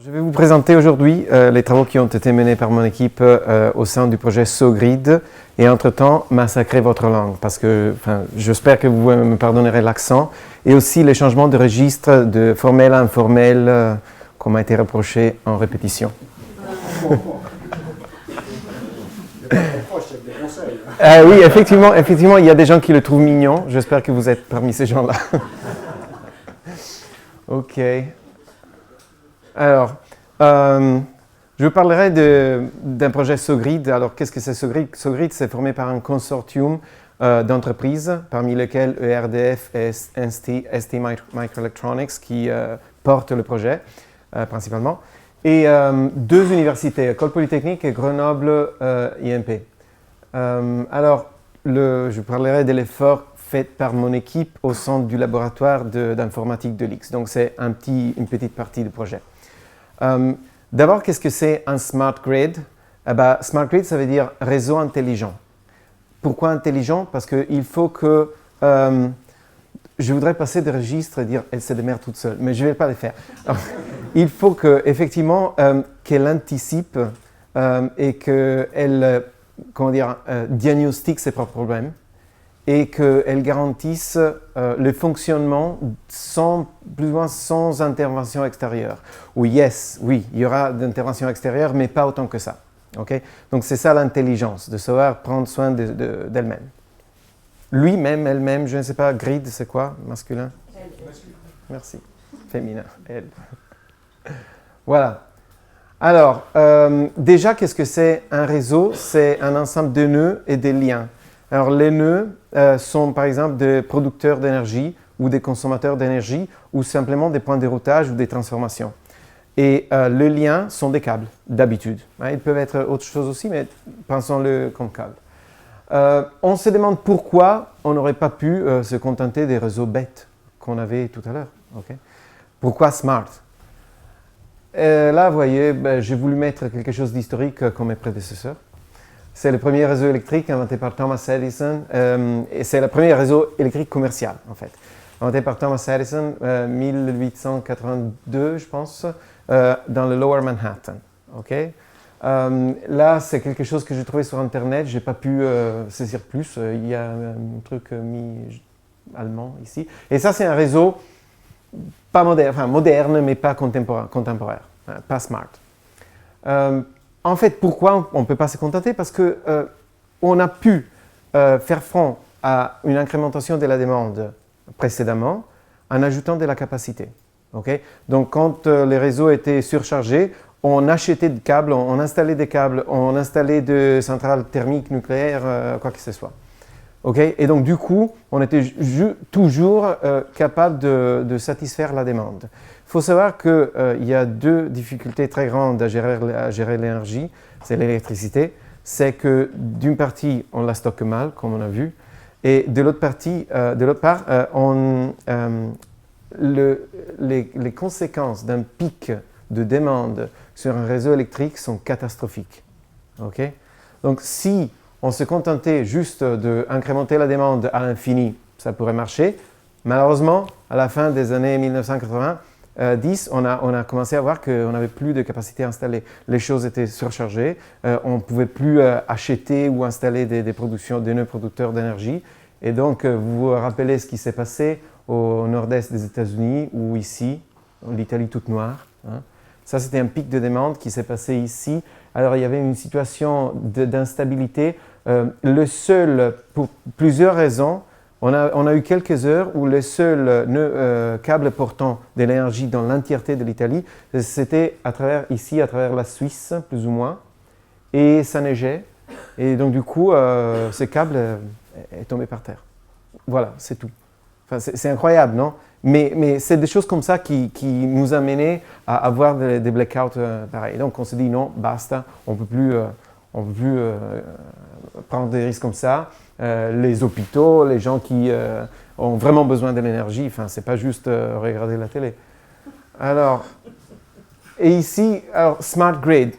Je vais vous présenter aujourd'hui les travaux qui ont été menés par mon équipe au sein du projet SoGrid et entre-temps massacrer votre langue parce que j'espère que vous me pardonnerez l'accent et aussi les changements de registre de formel à informel qu'on m'a été reproché en répétition. Oui, effectivement, il y a des gens qui le trouvent mignon. J'espère que vous êtes parmi ces gens-là. Ok. Alors, je vous parlerai d'un projet SoGrid. Alors, qu'est-ce que c'est SoGrid? SoGrid, c'est formé par un consortium d'entreprises, parmi lesquelles ERDF et ST Microelectronics, qui portent le projet principalement, et deux universités, École Polytechnique et Grenoble IMP. Alors, je vous parlerai de l'effort fait par mon équipe au centre du laboratoire d'informatique de l'X. Donc, c'est une petite partie du projet. D'abord, qu'est-ce que c'est un smart grid? Smart grid, ça veut dire réseau intelligent. Pourquoi intelligent? Parce qu'il faut que... je voudrais passer des registres et dire elle se démerde toute seule, mais je ne vais pas le faire. Alors, il faut qu'effectivement qu'elle anticipe et qu'elle diagnostique ses propres problèmes et qu'elle garantisse le fonctionnement plus ou moins sans intervention extérieure. Oui, il y aura d'intervention extérieure, mais pas autant que ça. Okay? Donc c'est ça l'intelligence, de savoir prendre soin d'elle-même. Lui-même, elle-même, je ne sais pas, grid, c'est quoi? Masculin? Merci. Féminin, elle. Voilà. Alors, déjà, qu'est-ce que c'est un réseau? C'est un ensemble de nœuds et des liens. Alors, les nœuds sont, par exemple, des producteurs d'énergie ou des consommateurs d'énergie ou simplement des points de routage ou des transformations. Et les liens sont des câbles, d'habitude. Ils peuvent être autre chose aussi, mais pensons-le comme câble. On se demande pourquoi on n'aurait pas pu se contenter des réseaux bêtes qu'on avait tout à l'heure. Okay? Pourquoi smart? Là, vous voyez, j'ai voulu mettre quelque chose d'historique comme mes prédécesseurs. C'est le premier réseau électrique inventé par Thomas Edison et c'est le premier réseau électrique commercial, en fait. Inventé par Thomas Edison 1882, je pense, dans le Lower Manhattan. Okay? Là, c'est quelque chose que j'ai trouvé sur Internet. Je n'ai pas pu saisir plus. Il y a un truc allemand ici. Et ça, c'est un réseau pas moderne, mais pas contemporain, pas smart. En fait, pourquoi on ne peut pas se contenter? Parce qu'on a pu faire front à une incrémentation de la demande précédemment en ajoutant de la capacité. Okay? Donc, quand les réseaux étaient surchargés, on achetait des câbles, on installait des câbles, on installait des centrales thermiques, nucléaires, quoi que ce soit. Okay? Et donc, du coup, on était toujours capable de satisfaire la demande. Il faut savoir qu'il y a deux difficultés très grandes à gérer l'énergie, c'est l'électricité. C'est que d'une partie, on la stocke mal, comme on a vu, et de l'autre part, les conséquences d'un pic de demande sur un réseau électrique sont catastrophiques. Okay? Donc, si on se contentait juste d'incrémenter la demande à l'infini, ça pourrait marcher. Malheureusement, à la fin des années 1990, on a commencé à voir qu'on n'avait plus de capacité installée. Les choses étaient surchargées, on ne pouvait plus acheter ou installer des nœuds producteurs d'énergie. Et donc, vous vous rappelez ce qui s'est passé au nord-est des États-Unis ou ici, l'Italie toute noire. Hein. Ça, c'était un pic de demande qui s'est passé ici. Alors, il y avait une situation d'instabilité. Pour plusieurs raisons, on a eu quelques heures où le seul câble portant de l'énergie dans l'entièreté de l'Italie, c'était à travers la Suisse, plus ou moins, et ça neigeait. Et donc, du coup, ce câble est tombé par terre. Voilà, c'est tout. Enfin, c'est incroyable, non? Mais c'est des choses comme ça qui nous a menés à avoir des blackouts pareils. Donc, on s'est dit non, basta, on ne peut plus prendre des risques comme ça. Les hôpitaux, les gens qui ont vraiment besoin de l'énergie, enfin, c'est pas juste regarder la télé. Alors, et ici, smart grid.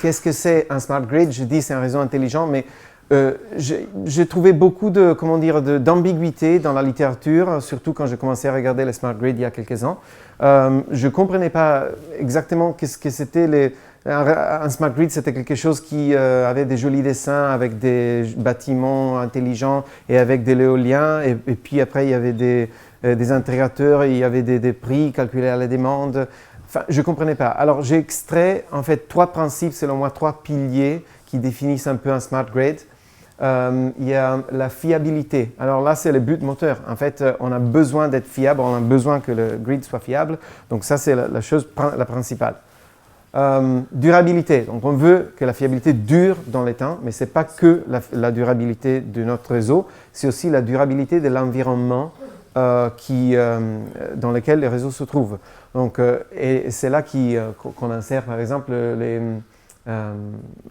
Qu'est-ce que c'est un smart grid? Je dis c'est un réseau intelligent, mais J'ai trouvé beaucoup de, d'ambiguïté dans la littérature, surtout quand j'ai commencé à regarder les smart grids il y a quelques ans. Je ne comprenais pas exactement qu'est-ce que c'était un smart grid. C'était quelque chose qui avait des jolis dessins avec des bâtiments intelligents et avec de l'éolien. Et puis après, il y avait des intégrateurs, et il y avait des prix calculés à la demande. Enfin, je ne comprenais pas. Alors, j'ai extrait en fait 3 principes, selon moi, 3 piliers qui définissent un peu un smart grid. Il y a la fiabilité. Alors là, c'est le but moteur. En fait, on a besoin d'être fiable, on a besoin que le grid soit fiable. Donc ça, c'est la chose la principale. Durabilité. Donc on veut que la fiabilité dure dans le temps, mais ce n'est pas que la durabilité de notre réseau, c'est aussi la durabilité de l'environnement dans lequel le réseau se trouve. Donc, et c'est là qu'on insère, par exemple,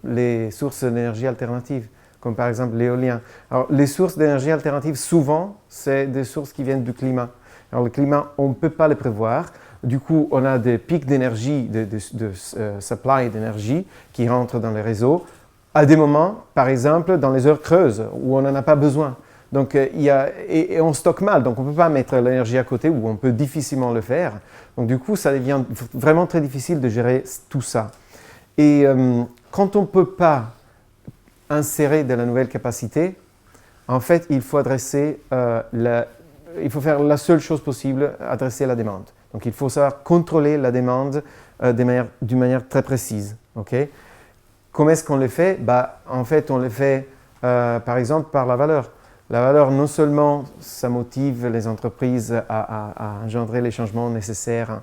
les sources d'énergie alternatives, comme par exemple l'éolien. Alors, les sources d'énergie alternatives, souvent, c'est des sources qui viennent du climat. Alors, le climat, on ne peut pas le prévoir. Du coup, on a des pics d'énergie, de supply d'énergie qui rentrent dans les réseaux à des moments, par exemple, dans les heures creuses, où on n'en a pas besoin. Donc, et on stocke mal, donc on ne peut pas mettre l'énergie à côté, ou on peut difficilement le faire. Donc, du coup, ça devient vraiment très difficile de gérer tout ça. Et quand on ne peut pas insérer de la nouvelle capacité, en fait, il faut il faut faire la seule chose possible, adresser la demande. Donc, il faut savoir contrôler la demande d'une manière très précise. Okay? Comment est-ce qu'on le fait? En fait, on le fait, par exemple, par la valeur. La valeur, non seulement, ça motive les entreprises à engendrer les changements nécessaires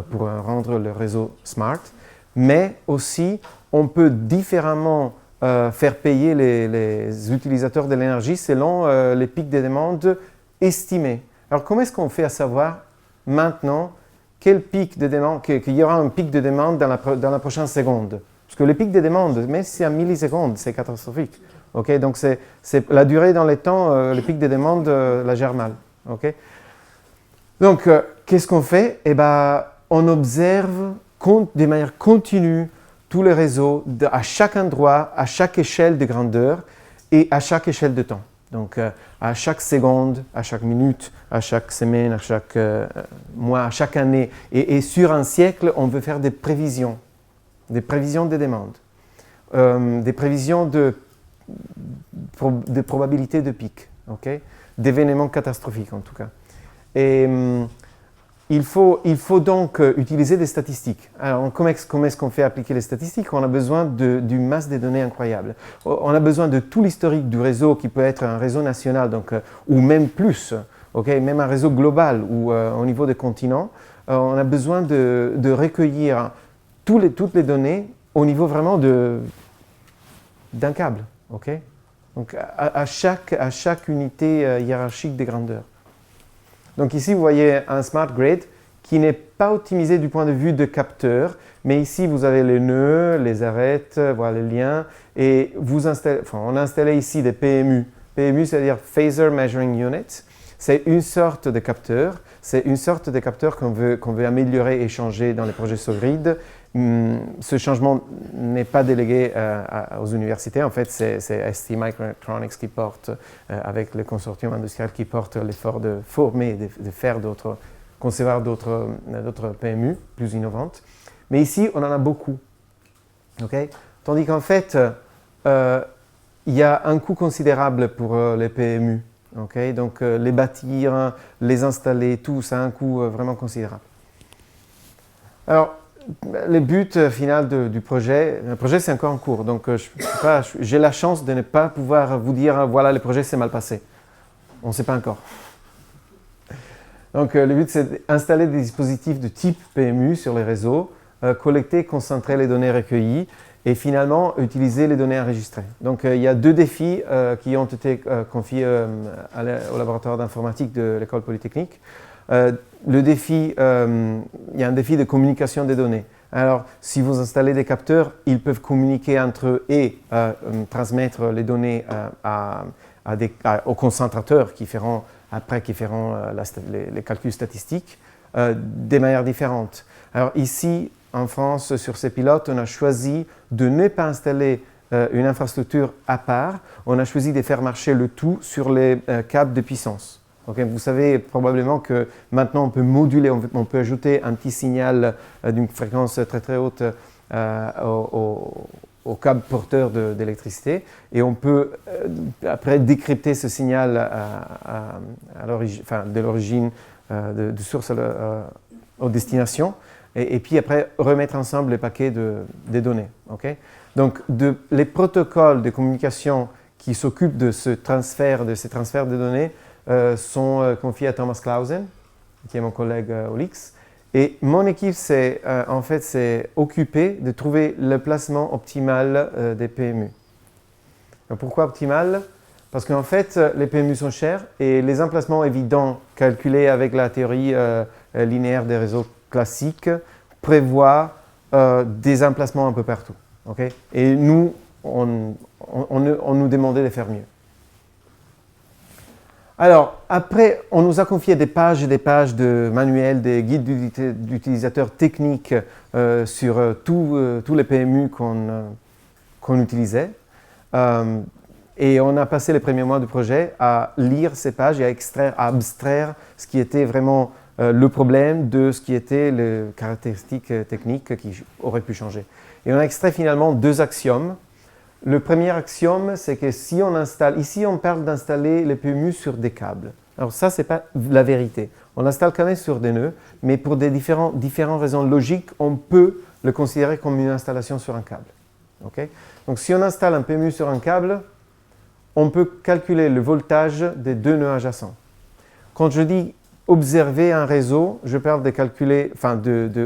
pour rendre le réseau smart, mais aussi, on peut différemment faire payer les utilisateurs de l'énergie selon les pics de demande estimés. Alors, comment est-ce qu'on fait à savoir maintenant quel pic de demande, qu'il y aura un pic de demande dans la prochaine seconde? Parce que le pic de demande, même si c'est en millisecondes, c'est catastrophique. Okay? Donc, c'est la durée dans le temps, le pic de demande la gère mal. Okay? Donc, qu'est-ce qu'on fait? On observe de manière continue tous les réseaux à chaque endroit, à chaque échelle de grandeur et à chaque échelle de temps. Donc, à chaque seconde, à chaque minute, à chaque semaine, à chaque mois, à chaque année. Et sur un siècle, on veut faire des prévisions des demandes, des prévisions de probabilité de pic, okay? D'événements catastrophiques en tout cas. Et il faut donc utiliser des statistiques. Alors, comment est-ce qu'on fait appliquer les statistiques? On a besoin d'une masse de données incroyable. On a besoin de tout l'historique du réseau, qui peut être un réseau national, donc, ou même plus, okay? Même un réseau global ou au niveau des continents. On a besoin de recueillir toutes les données au niveau vraiment d'un câble. Okay? Donc, à chaque unité hiérarchique des grandeurs. Donc ici, vous voyez un smart grid qui n'est pas optimisé du point de vue de capteur, mais ici, vous avez les nœuds, les arêtes, voilà, les liens, et on a installé ici des PMU. PMU, c'est-à-dire Phasor Measuring Unit. C'est une sorte de capteur. C'est une sorte de capteur qu'on veut améliorer et changer dans les projets SoGrid. Ce changement n'est pas délégué aux universités. En fait, c'est STMicroelectronics qui porte, avec le consortium industriel qui porte l'effort de former, de faire concevoir d'autres PMU plus innovantes. Mais ici, on en a beaucoup. Okay? Tandis qu'en fait, il y a un coût considérable pour les PMU. Okay? Donc, les bâtir, les installer, tout ça a un coût vraiment considérable. Alors, le but final du projet, le projet c'est encore en cours, donc j'ai la chance de ne pas pouvoir vous dire voilà, le projet s'est mal passé. On ne sait pas encore. Donc, le but c'est d'installer des dispositifs de type PMU sur les réseaux, collecter, concentrer les données recueillies et finalement utiliser les données enregistrées. Donc, il y a 2 défis qui ont été confiés au laboratoire d'informatique de l'École polytechnique. Il y a un défi de communication des données. Alors, si vous installez des capteurs, ils peuvent communiquer entre eux et transmettre les données aux concentrateurs qui feront les calculs statistiques de manière différente. Alors ici, en France, sur ces pilotes, on a choisi de ne pas installer une infrastructure à part. On a choisi de faire marcher le tout sur les câbles de puissance. Okay, vous savez probablement que maintenant on peut moduler, on peut ajouter un petit signal d'une fréquence très très haute au câble porteur d'électricité et on peut après décrypter ce signal de l'origine de source aux destinations et puis après remettre ensemble les paquets des données. Okay? Donc les protocoles de communication qui s'occupent de ces transferts de données sont confiés à Thomas Clausen, qui est mon collègue au LIX. Et mon équipe s'est occupée de trouver le placement optimal des PMU. Donc, pourquoi optimal? Parce qu'en fait, les PMU sont chers et les emplacements évidents calculés avec la théorie linéaire des réseaux classiques prévoient des emplacements un peu partout. Okay? Et nous, on nous demandait de faire mieux. Alors, après, on nous a confié des pages et des pages de manuels, des guides d'utilisateurs techniques sur tous les PMU qu'on utilisait. Et on a passé les premiers mois du projet à lire ces pages et à abstraire ce qui était vraiment le problème de ce qui était les caractéristiques techniques qui auraient pu changer. Et on a extrait finalement 2 axiomes. Le premier axiome, c'est que si on installe, ici on parle d'installer les PMU sur des câbles. Alors ça, ce n'est pas la vérité. On l'installe quand même sur des nœuds, mais pour des différentes raisons logiques, on peut le considérer comme une installation sur un câble. Okay? Donc si on installe un PMU sur un câble, on peut calculer le voltage des 2 nœuds adjacents. Quand je dis observer un réseau, je parle de calculer,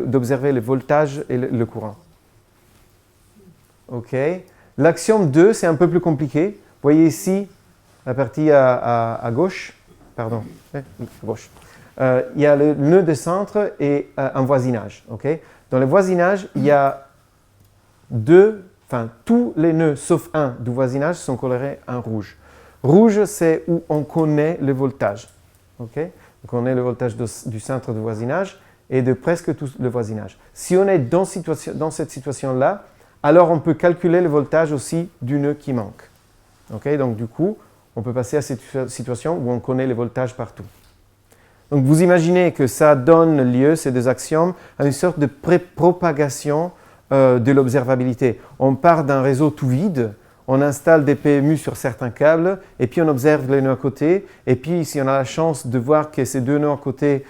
d'observer le voltage et le courant. Ok. L'axiome 2, c'est un peu plus compliqué. Vous voyez ici, la partie à gauche, pardon, à gauche. Il y a le nœud de centre et un voisinage. Okay? Dans le voisinage, il y a tous les nœuds sauf un du voisinage sont colorés en rouge. Rouge, c'est où on connaît le voltage. Okay? Donc on connaît le voltage du centre du voisinage et de presque tout le voisinage. Si on est dans cette situation-là, alors on peut calculer le voltage aussi du nœud qui manque. Okay? Donc du coup, on peut passer à cette situation où on connaît le voltage partout. Donc vous imaginez que ça donne lieu, ces 2 axiomes, à une sorte de propagation de l'observabilité. On part d'un réseau tout vide, on installe des PMU sur certains câbles, et puis on observe les nœuds à côté, et puis si on a la chance de voir que ces 2 nœuds à côté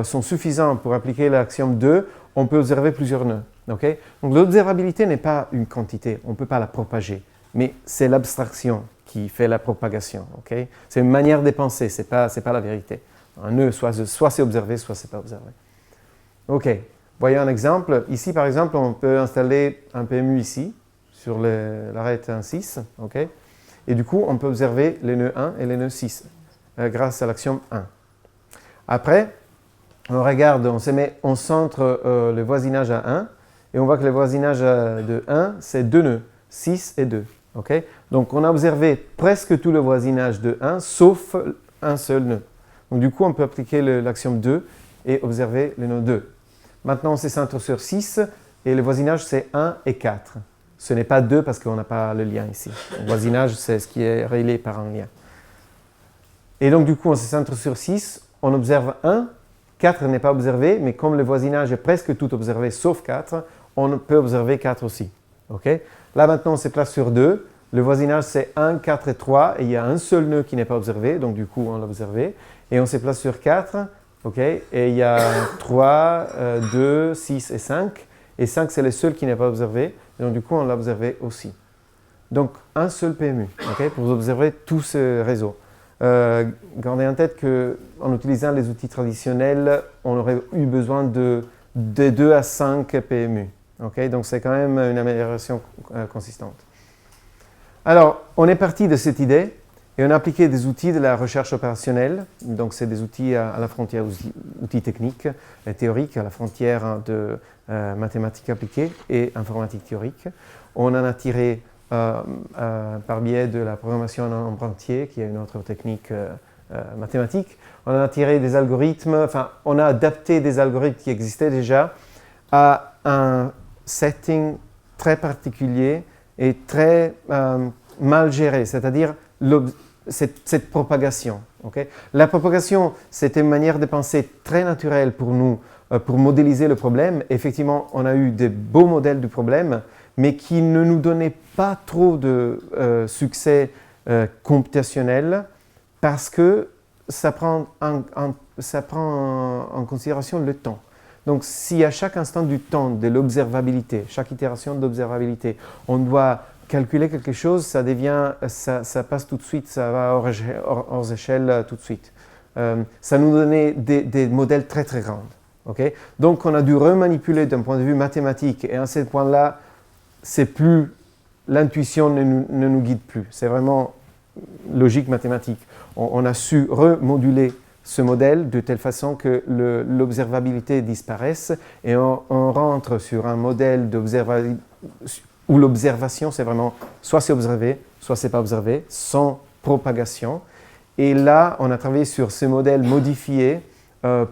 sont suffisants pour appliquer l'axiome 2, on peut observer plusieurs nœuds. Okay? Donc l'observabilité n'est pas une quantité, on ne peut pas la propager, mais c'est l'abstraction qui fait la propagation. Okay? C'est une manière de penser, ce n'est pas la vérité. Un nœud, soit c'est observé, soit ce n'est pas observé. Ok, voyons un exemple. Ici, par exemple, on peut installer un PMU ici, sur l'arête 1.6. Okay? Et du coup, on peut observer les nœuds 1 et les nœuds 6 grâce à l'axiome 1. Après, on regarde, on centre le voisinage à 1. Et on voit que le voisinage de 1, c'est 2 nœuds, 6 et 2. Okay? Donc on a observé presque tout le voisinage de 1, sauf un seul nœud. Donc du coup, on peut appliquer l'axiome 2 et observer le nœud 2. Maintenant, on se centre sur 6 et le voisinage, c'est 1 et 4. Ce n'est pas 2 parce qu'on n'a pas le lien ici. Le voisinage, c'est ce qui est relié par un lien. Et donc du coup, on se centre sur 6, on observe 1, 4 n'est pas observé, mais comme le voisinage est presque tout observé sauf 4, on peut observer 4 aussi. Okay? Là maintenant, on se place sur 2. Le voisinage, c'est 1, 4 et 3. Et il y a un seul nœud qui n'est pas observé. Donc, du coup, on l'a observé. Et on se place sur 4. Okay? Et il y a 3, 2, 6 et 5. Et 5, c'est le seul qui n'est pas observé. Et donc, du coup, on l'a observé aussi. Donc, un seul PMU okay? Pour observer tout ce réseau. Gardez en tête qu'en utilisant les outils traditionnels, on aurait eu besoin de 2 à 5 PMU. Okay? Donc c'est quand même une amélioration consistante. Alors, on est parti de cette idée et on a appliqué des outils de la recherche opérationnelle. Donc c'est des outils à la frontière outils techniques et théoriques, à la frontière de mathématiques appliquées et informatique théorique. On en a tiré par biais de la programmation en nombre entier, qui est une autre technique mathématique. On a tiré des algorithmes, on a adapté des algorithmes qui existaient déjà à un setting très particulier est très mal gérée, c'est-à-dire cette propagation. Okay? La propagation, c'était une manière de penser très naturelle pour nous, pour modéliser le problème. Effectivement, on a eu des beaux modèles du problème, mais qui ne nous donnaient pas trop de succès computationnel parce que ça prend en considération le temps. Donc, si à chaque instant du temps de l'observabilité, chaque itération d'observabilité, on doit calculer quelque chose, ça passe tout de suite, ça va hors échelle tout de suite. Ça nous donnait des modèles très très grands. Okay? Donc on a dû remanipuler d'un point de vue mathématique et à ce point-là, c'est plus l'intuition ne nous guide plus. C'est vraiment logique mathématique. On a su remoduler ce modèle de telle façon que l'observabilité disparaisse et on rentre sur un modèle d'observabilité où l'observation, c'est vraiment soit c'est observé, soit c'est pas observé, sans propagation. Et là, on a travaillé sur ce modèle modifié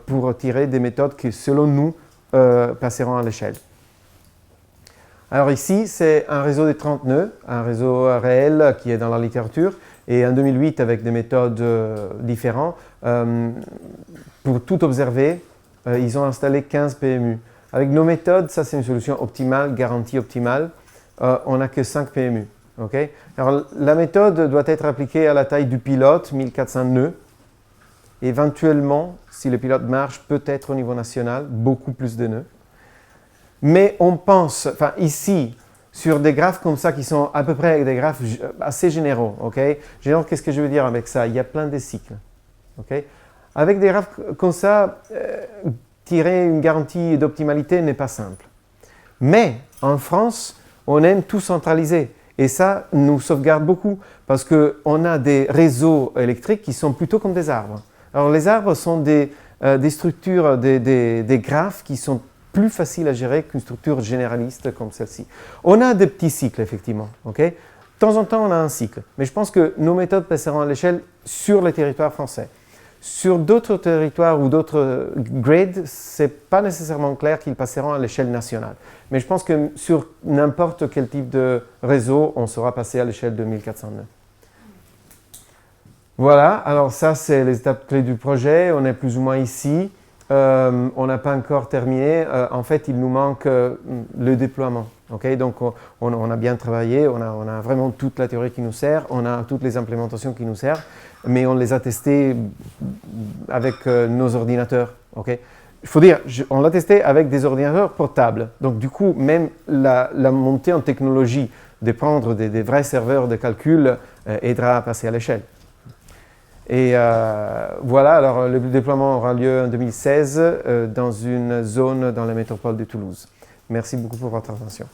pour tirer des méthodes qui, selon nous, passeront à l'échelle. Alors ici, c'est un réseau de 30 nœuds, un réseau réel qui est dans la littérature, et en 2008, avec des méthodes différentes, pour tout observer, ils ont installé 15 PMU. Avec nos méthodes, ça c'est une solution optimale, garantie optimale. On n'a que 5 PMU. Okay? Alors, la méthode doit être appliquée à la taille du pilote, 1400 nœuds. Éventuellement, si le pilote marche, peut-être au niveau national, beaucoup plus de nœuds. Mais on pense, enfin ici, sur des graphes comme ça qui sont à peu près des graphes assez généraux. Okay? Généraux, qu'est-ce que je veux dire avec ça? Il y a plein de cycles. Okay? Avec des graphes comme ça, tirer une garantie d'optimalité n'est pas simple. Mais en France, on aime tout centraliser. Et ça nous sauvegarde beaucoup parce qu'on a des réseaux électriques qui sont plutôt comme des arbres. Alors les arbres sont des structures, des graphes qui sont plus faciles à gérer qu'une structure généraliste comme celle-ci. On a des petits cycles, effectivement. Okay? De temps en temps, on a un cycle. Mais je pense que nos méthodes passeront à l'échelle sur les territoires français. Sur d'autres territoires ou d'autres grades, ce n'est pas nécessairement clair qu'ils passeront à l'échelle nationale. Mais je pense que sur n'importe quel type de réseau, on saura passer à l'échelle de 1400 nœuds. Voilà, alors ça c'est les étapes clés du projet. On est plus ou moins ici. On n'a pas encore terminé. En fait, il nous manque le déploiement. Okay? Donc, on a bien travaillé, on a vraiment toute la théorie qui nous sert, on a toutes les implémentations qui nous servent, mais on les a testées avec nos ordinateurs. Okay? Il faut dire, on l'a testé avec des ordinateurs portables. Donc, du coup, même la montée en technologie de prendre des vrais serveurs de calcul aidera à passer à l'échelle. Et voilà, alors le déploiement aura lieu en 2016 dans une zone dans la métropole de Toulouse. Merci beaucoup pour votre attention.